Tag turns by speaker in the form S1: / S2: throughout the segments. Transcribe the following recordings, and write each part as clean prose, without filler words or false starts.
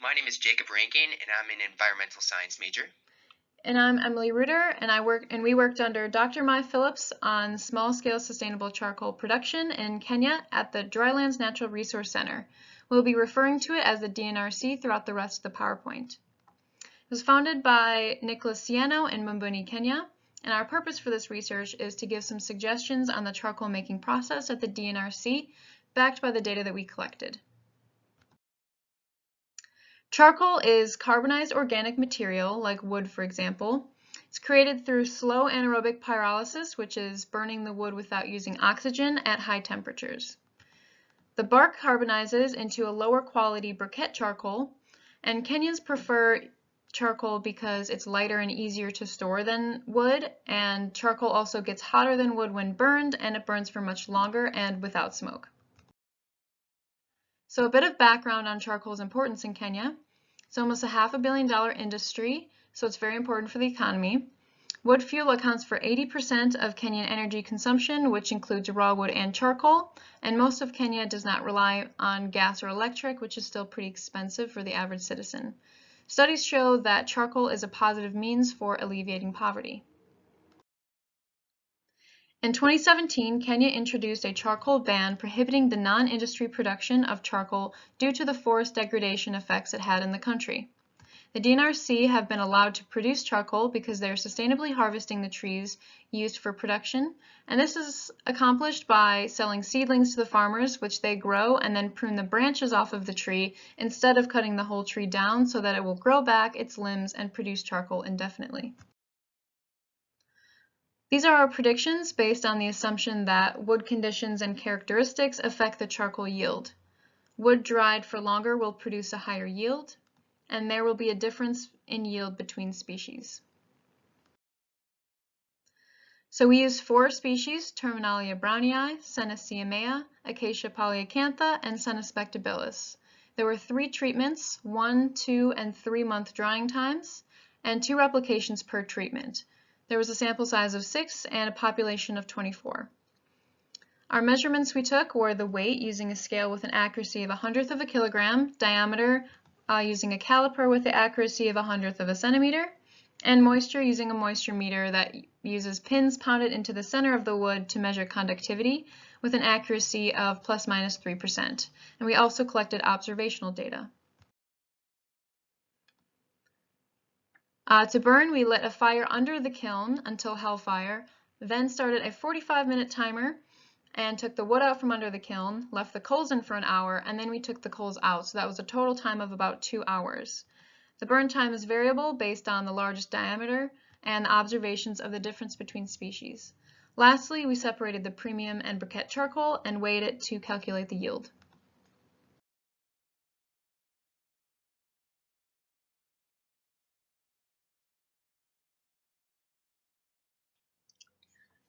S1: my name is Jacob Rankin, and I'm an environmental science major.
S2: And I'm Emily Reuter, and we worked under Dr. Mai Phillips on small-scale sustainable charcoal production in Kenya at the Drylands Natural Resource Center. We'll be referring to it as the DNRC throughout the rest of the PowerPoint. It was founded by Nicholas Siano in Mumbuni, Kenya, and our purpose for this research is to give some suggestions on the charcoal making process at the DNRC, backed by the data that we collected. Charcoal is carbonized organic material, like wood, for example. It's created through slow anaerobic pyrolysis, which is burning the wood without using oxygen at high temperatures. The bark carbonizes into a lower quality briquette charcoal, and Kenyans prefer charcoal because it's lighter and easier to store than wood, and charcoal also gets hotter than wood when burned, and it burns for much longer and without smoke. So a bit of background on charcoal's importance in Kenya. It's almost a $500 million industry, so it's very important for the economy. Wood fuel accounts for 80% of Kenyan energy consumption, which includes raw wood and charcoal, and most of Kenya does not rely on gas or electric, which is still pretty expensive for the average citizen. Studies show that charcoal is a positive means for alleviating poverty. In 2017, Kenya introduced a charcoal ban prohibiting the non-industry production of charcoal due to the forest degradation effects it had in the country. The DNRC have been allowed to produce charcoal because they are sustainably harvesting the trees used for production, and this is accomplished by selling seedlings to the farmers, which they grow and then prune the branches off of the tree instead of cutting the whole tree down so that it will grow back its limbs and produce charcoal indefinitely. These are our predictions based on the assumption that wood conditions and characteristics affect the charcoal yield. Wood dried for longer will produce a higher yield, and there will be a difference in yield between species. So we used 4 species, Terminalia brownii, Senecio, Acacia polyacantha, and Senes spectabilis. There were 3 treatments, 1, 2, and 3 month drying times, and 2 replications per treatment. There was a sample size of 6 and a population of 24. Our measurements we took were the weight using a scale with an accuracy of 1/100th of a kilogram, diameter using a caliper with the accuracy of 1/100th of a centimeter, and moisture using a moisture meter that uses pins pounded into the center of the wood to measure conductivity with an accuracy of ±3%. And we also collected observational data. To burn, we lit a fire under the kiln until hellfire, then started a 45-minute timer and took the wood out from under the kiln, left the coals in for an hour, and then we took the coals out. So that was a total time of about 2 hours. The burn time is variable based on the largest diameter and the observations of the difference between species. Lastly, we separated the premium and briquette charcoal and weighed it to calculate the yield.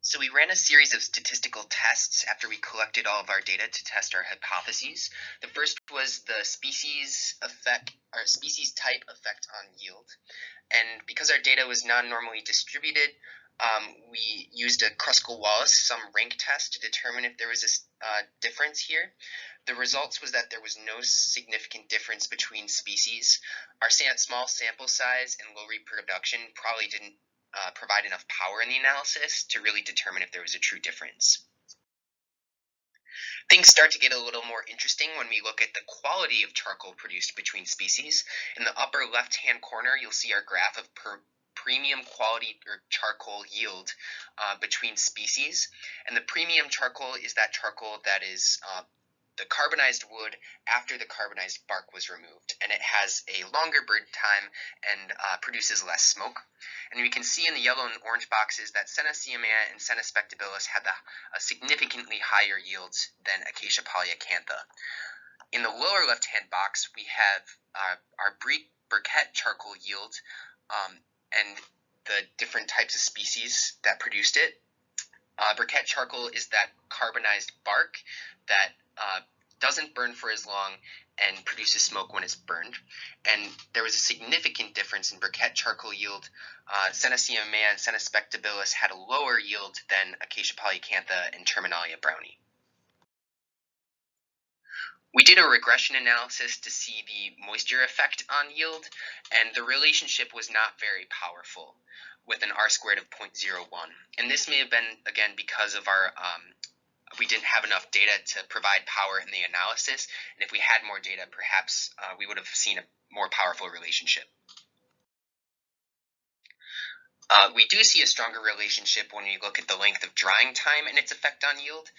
S1: So we ran a series of statistical tests after we collected all of our data to test our hypotheses. The first was the species effect, or species type effect on yield. And because our data was non-normally distributed, we used a Kruskal-Wallis sum rank test to determine if there was a difference here. The results was that there was no significant difference between species. Our small sample size and low reproduction probably didn't provide enough power in the analysis to really determine if there was a true difference. Things start to get a little more interesting when we look at the quality of charcoal produced between species. In the upper left-hand corner, you'll see our graph of premium quality or charcoal yield between species. And the premium charcoal is that charcoal that is the carbonized wood after the carbonized bark was removed, and it has a longer burn time and produces less smoke. And we can see in the yellow and orange boxes that Senecio and Senes spectabilis had a significantly higher yields than Acacia polyacantha. In the lower left-hand box, we have our briquette charcoal yield and the different types of species that produced it. Briquette charcoal is that carbonized bark that doesn't burn for as long and produces smoke when it's burned. And there was a significant difference in briquette charcoal yield. Senecio and Senes spectabilis had a lower yield than Acacia polyacantha and Terminalia brownii. We did a regression analysis to see the moisture effect on yield, and the relationship was not very powerful, with an R-squared of 0.01. And this may have been, again, because of our we didn't have enough data to provide power in the analysis, and if we had more data, perhaps we would have seen a more powerful relationship. We do see a stronger relationship when we look at the length of drying time and its effect on yield.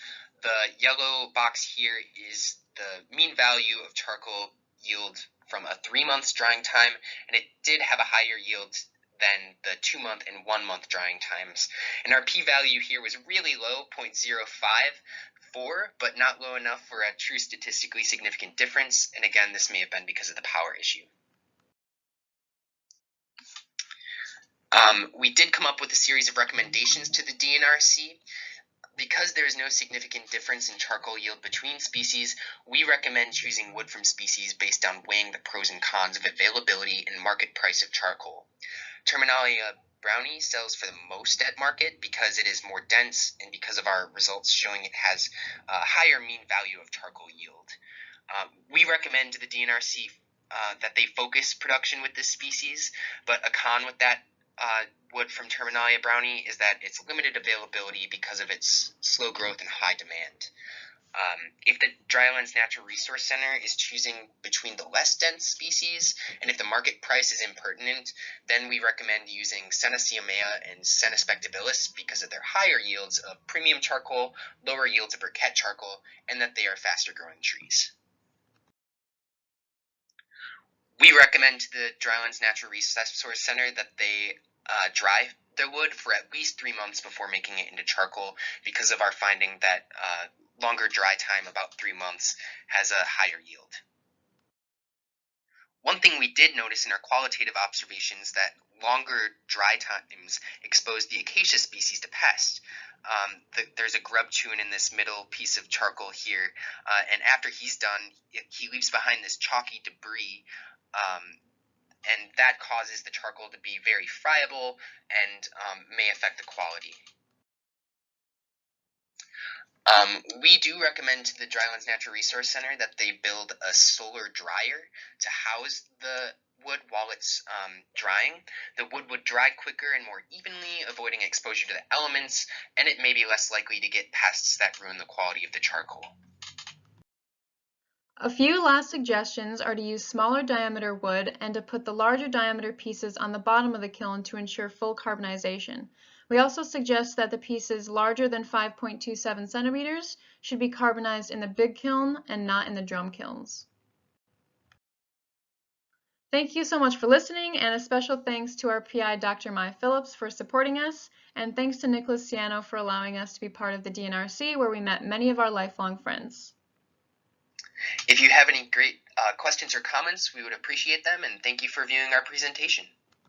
S1: The yellow box here is the mean value of charcoal yield from a 3 months drying time, and it did have a higher yield than the 2 month and 1 month drying times. And our p-value here was really low, 0.054, but not low enough for a true statistically significant difference. And again, this may have been because of the power issue. We did come up with a series of recommendations to the DNRC. Because there is no significant difference in charcoal yield between species, we recommend choosing wood from species based on weighing the pros and cons of availability and market price of charcoal. Terminalia brownie sells for the most at market because it is more dense and because of our results showing it has a higher mean value of charcoal yield. We recommend to the DNRC that they focus production with this species, but a con with that wood from Terminalia brownie is that it's limited availability because of its slow growth and high demand. If the Drylands Natural Resource Center is choosing between the less dense species, and if the market price is impertinent, then we recommend using Symposium and Spectabilis because of their higher yields of premium charcoal, lower yields of briquette charcoal, and that they are faster growing trees. We recommend to the Drylands Natural Resource Center that they dry their wood for at least 3 months before making it into charcoal because of our finding that longer dry time, about 3 months, has a higher yield. One thing we did notice in our qualitative observations that longer dry times expose the acacia species to pests. There's a grub tune in this middle piece of charcoal here, and after he's done, he leaves behind this chalky debris, and that causes the charcoal to be very friable and may affect the quality. We do recommend to the Drylands Natural Resource Center that they build a solar dryer to house the wood while it's drying. The wood would dry quicker and more evenly, avoiding exposure to the elements, and it may be less likely to get pests that ruin the quality of the charcoal.
S2: A few last suggestions are to use smaller diameter wood and to put the larger diameter pieces on the bottom of the kiln to ensure full carbonization. We also suggest that the pieces larger than 5.27 centimeters should be carbonized in the big kiln and not in the drum kilns. Thank you so much for listening, and a special thanks to our PI, Dr. Maya Phillips, for supporting us, and thanks to Nicholas Ciano for allowing us to be part of the DNRC, where we met many of our lifelong friends.
S1: If you have any great questions or comments, we would appreciate them, and thank you for viewing our presentation.